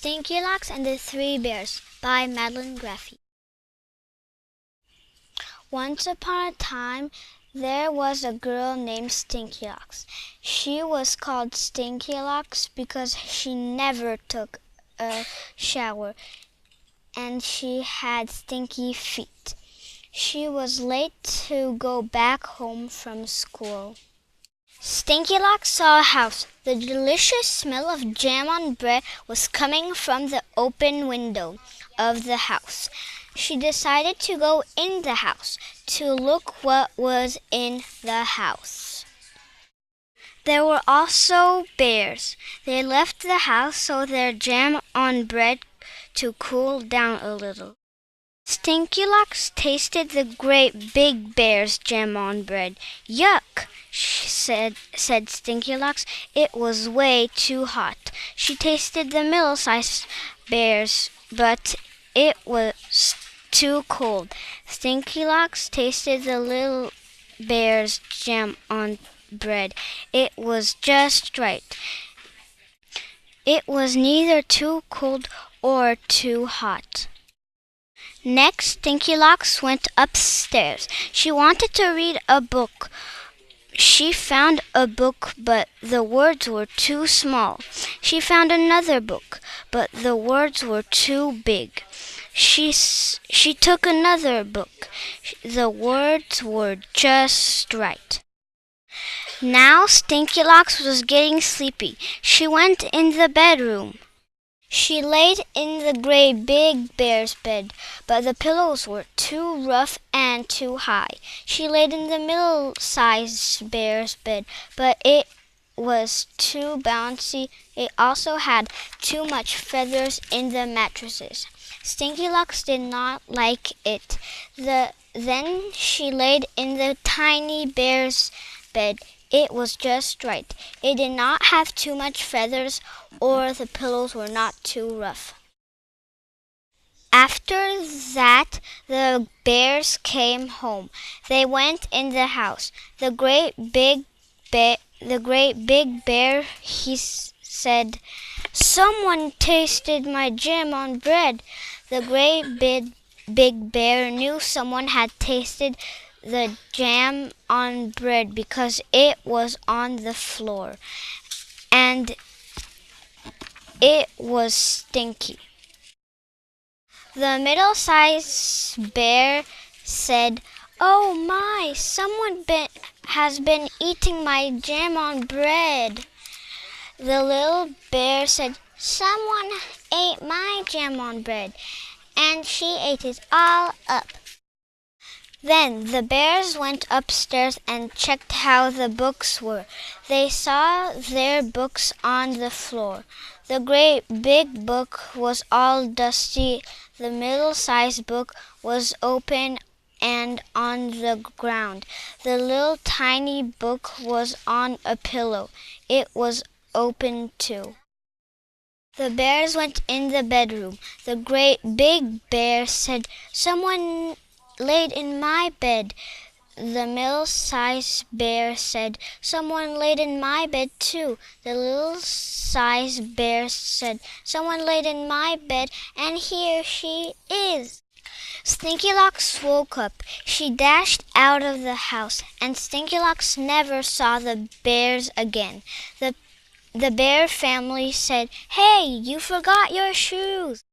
Stinky Locks and the Three Bears by Madeleine. Once upon a time, there was a girl named Stinky Locks. She was called Stinky Locks because she never took a shower and she had stinky feet. She was late to go back home from school. Stinky Locks saw a house. The delicious smell of jam on bread was coming from the open window of the house. She decided to go in the house to look what was in the house. There were also bears. They left the house so their jam on bread to cool down a little. Stinky Locks tasted the great big bear's jam on bread. Yuck, said Stinky Locks. It was way too hot. She tasted the middle-sized bear's, but it was too cold. Stinky Locks tasted the little bear's jam on bread. It was just right. It was neither too cold or too hot. Next, Stinky Locks went upstairs. She wanted to read a book. She found a book, but the words were too small. She found another book, but the words were too big. She took another book. The words were just right. Now Stinky Locks was getting sleepy. She went in the bedroom. She laid in the great big bear's bed, but the pillows were too rough and too high. She laid in the middle-sized bear's bed, but it was too bouncy. It also had too much feathers in the mattresses. Stinky Locks did not like it. Then she laid in the tiny bear's bed. It was just right. It did not have too much feathers, or the pillows were not too rough. After that, the bears came home. They went in the house. The great big bear, he said, "Someone tasted my jam on bread." The great big bear knew someone had tasted the jam on bread because it was on the floor and it was stinky. The middle-sized bear said, "Oh my, someone has been eating my jam on bread." The little bear said, "Someone ate my jam on bread, and she ate it all up." Then the bears went upstairs and checked how the books were. They saw their books on the floor. The great big book was all dusty. The middle-sized book was open and on the ground. The little tiny book was on a pillow. It was open too. The bears went in the bedroom. The great big bear said, "Someone laid in my bed." The middle-sized bear said, "Someone laid in my bed too." The little-sized bear said, "Someone laid in my bed, and here she is." Stinky Locks woke up. She dashed out of the house, and Stinky Locks never saw the bears again. The bear family said, "Hey, you forgot your shoes."